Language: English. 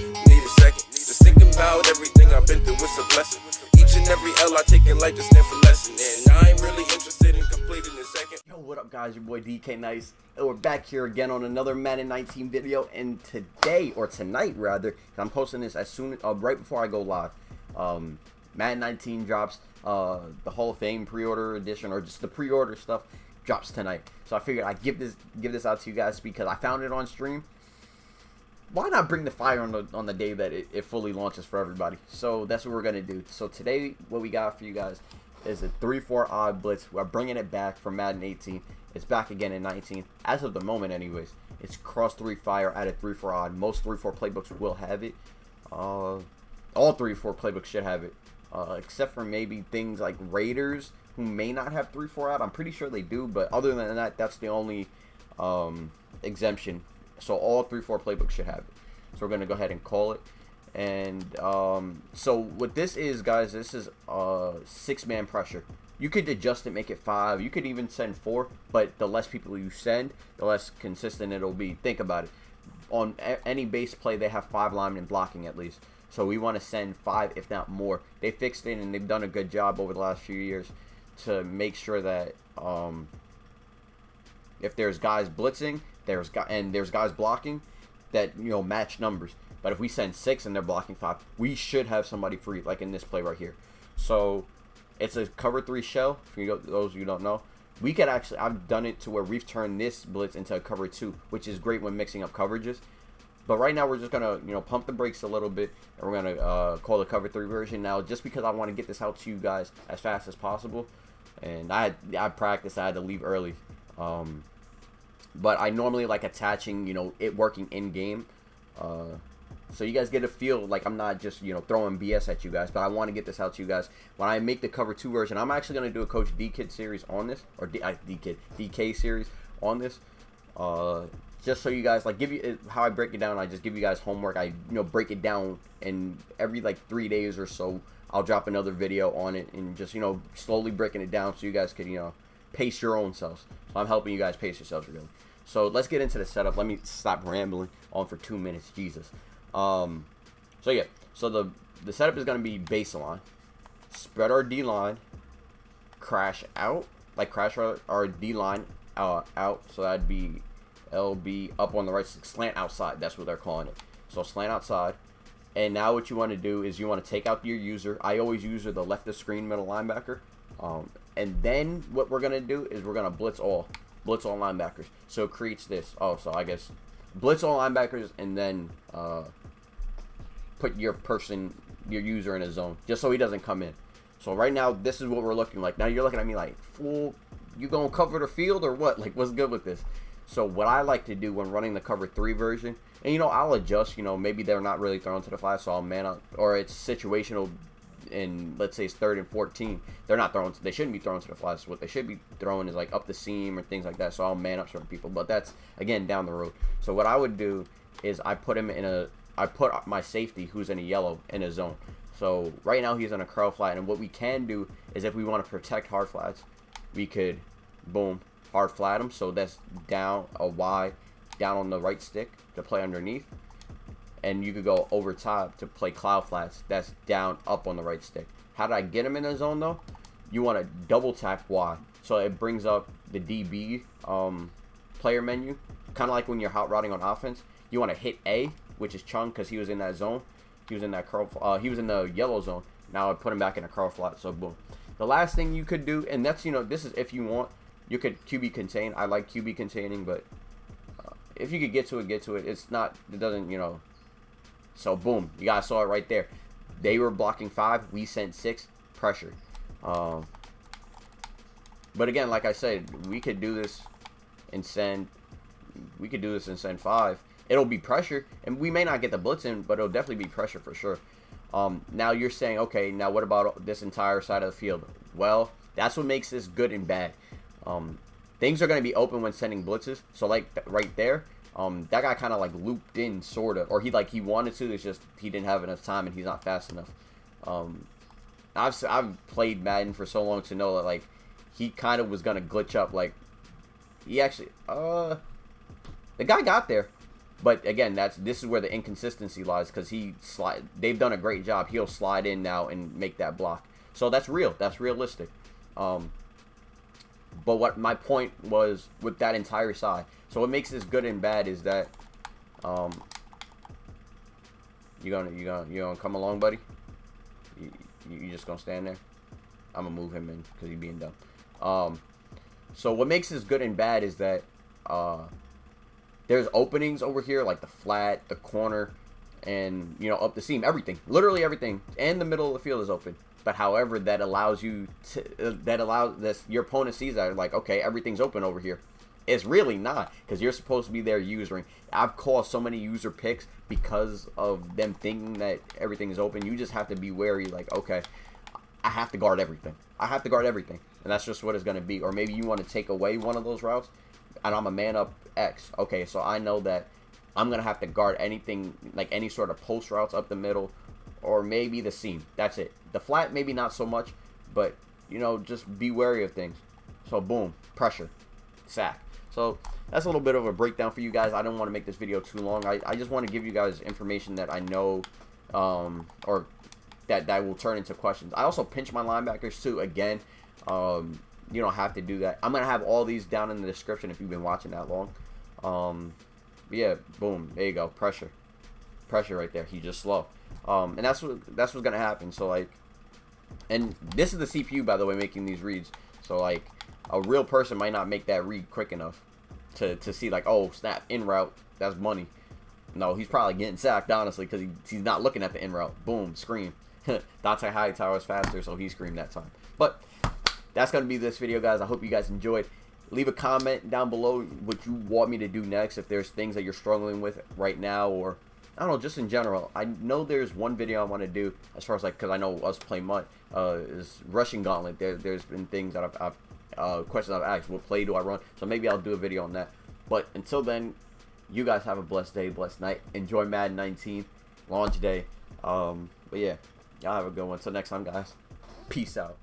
Need a second. Just thinking about everything I've been through, it's a blessing. Each and every L I take in life just stand for lesson. And I ain't really interested in completing the second. Yo, what up guys, your boy DK Nice, and we're back here again on another Madden 19 video. And today, or tonight rather, I'm posting this as soon right before I go live. Madden 19 drops, the Hall of Fame pre-order edition, or just the pre-order stuff drops tonight. So I figured I'd give this out to you guys because I found it on stream. Why not bring the fire on the day that it fully launches for everybody? So that's what we're gonna do. So today, what we got for you guys is a 3-4 odd blitz. We're bringing it back from Madden 18. It's back again in 19. As of the moment, anyways, it's cross 3 fire at a 3-4 odd. Most 3-4 playbooks will have it. All 3-4 playbooks should have it, except for maybe things like Raiders, who may not have 3-4 odd. I'm pretty sure they do, but other than that, that's the only exemption. So all 3-4 playbooks should have it. So we're gonna go ahead and call it. And so what this is, guys, this is 6-man pressure. You could adjust it, make it 5. You could even send 4, but the less people you send, the less consistent it'll be. Think about it. On any base play, they have 5 linemen blocking at least. So we want to send 5, if not more. They fixed it, and they've done a good job over the last few years to make sure that if there's guys blitzing, there's guys blocking, that, you know, match numbers. But if we send 6 and they're blocking 5, we should have somebody free, like in this play right here. So it's a cover 3 shell. For those of you who don't know, we could actually, I've done it to where we've turned this blitz into a cover 2, which is great when mixing up coverages. But right now we're just gonna, you know, pump the brakes a little bit, and we're gonna call the cover 3 version now, just because I want to get this out to you guys as fast as possible. And I practiced. I had to leave early. But I normally like attaching, you know, it working in game, so you guys get a feel like I'm not just, you know, throwing BS at you guys. But I want to get this out to you guys when I make the cover 2 version. I'm actually gonna do a Coach D-Kid series on this, or DK series on this, just so you guys, like, give you how I break it down. I just give you guys homework. I, you know, break it down, and every like 3 days or so I'll drop another video on it, and just, you know, slowly breaking it down so you guys can, you know, pace your own selves. So I'm helping you guys pace yourselves, really. So let's get into the setup. Let me stop rambling on for 2 minutes. Jesus. So yeah. So the setup is going to be baseline. Spread our D-line. Crash out. Like crash our D-line out. So that'd be LB up on the right. Slant outside. That's what they're calling it. So slant outside. And now what you want to do is you want to take out your user. I always use the left of screen middle linebacker. And then what we're going to do is we're going to blitz all linebackers. So it creates this. Oh, so I guess blitz all linebackers, and then put your user in a zone, just so he doesn't come in. So right now, this is what we're looking like. Now you're looking at me like, fool, you gonna cover the field or what? Like, what's good with this? So what I like to do when running the cover 3 version, and, you know, I'll adjust, you know, maybe they're not really thrown to the flat, so I'll man up, or it's situational. In, let's say it's 3rd and 14, they're not thrown. They shouldn't be thrown to the flats. What they should be throwing is like up the seam or things like that. So I'll man up certain people, but that's again down the road. So what I would do is I put my safety, who's in a yellow, in a zone. So right now he's on a curl flat, and what we can do is, if we want to protect hard flats, we could boom hard flat him. So that's down a Y down on the right stick to play underneath. And you could go over top to play cloud flats. That's down up on the right stick. How did I get him in the zone though? You want to double tap Y, so it brings up the DB player menu, kind of like when you're hot rodding on offense. You want to hit A, which is Chung, because he was in that zone. He was in that curl. He was in the yellow zone. Now I put him back in a curl flat. So boom. The last thing you could do, and that's, you know, this is if you want, you could QB contain. I like QB containing, but if you could get to it, get to it. It's not. It doesn't, you know. So boom, you guys saw it right there. They were blocking 5, we sent 6, pressure. But again, like I said, we could do this and send. We could do this and send 5. It'll be pressure, and we may not get the blitz in, but it'll definitely be pressure for sure. Now you're saying, okay, now what about this entire side of the field? Well, that's what makes this good and bad. Things are going to be open when sending blitzes. So like right there. That guy kind of like looped in, sort of, or he wanted to. It's just he didn't have enough time, and he's not fast enough. I've played Madden for so long to know that, like, he kind of was gonna glitch up. Like, he actually the guy got there. But again, this is where the inconsistency lies, because they've done a great job. He'll slide in now and make that block. So that's real. That's realistic. But what my point was with that entire side. So what makes this good and bad is that you gonna come along, buddy? You just gonna stand there? I'm gonna move him in because he's being dumb. So what makes this good and bad is that there's openings over here, like the flat, the corner, and up the seam. Everything, literally everything, and the middle of the field is open. But however, that allows you to your opponent sees that, like, okay, everything's open over here. It's really not, because you're supposed to be there usering. I've caused so many user picks because of them thinking that everything is open. You just have to be wary, like, okay, I have to guard everything. I have to guard everything. And that's just what it's going to be. Or maybe you want to take away one of those routes, and I'm a man up X. Okay, so I know that I'm going to have to guard anything, like any sort of post routes up the middle, or maybe the seam. That's it. The flat, maybe not so much, but, just be wary of things. So, boom, pressure, sack. So, that's a little bit of a breakdown for you guys. I don't want to make this video too long. I just want to give you guys information that I know, or that will turn into questions. I also pinch my linebackers too. Again, you don't have to do that. I'm going to have all these down in the description if you've been watching that long. But yeah, boom, there you go. Pressure right there. He's just slow. And that's what's going to happen. So, like, and this is the CPU, by the way, making these reads. So, like, a real person might not make that read quick enough to see, like, oh, snap, in route, that's money. No, he's probably getting sacked, honestly, because he's not looking at the in route. Boom, scream. Dante Hightower is faster, so he screamed that time. But that's going to be this video, guys. I hope you guys enjoyed. Leave a comment down below what you want me to do next, if there's things that you're struggling with right now, or I don't know, just in general. I know there's one video I want to do as far as, like, because I know us play MUT, is rushing gauntlet. There's been things that I've questions I've asked. What play do I run? So maybe I'll do a video on that. But until then, you guys have a blessed day, blessed night. Enjoy Madden 19 launch day. But yeah, y'all have a good one. Until next time, guys. Peace out.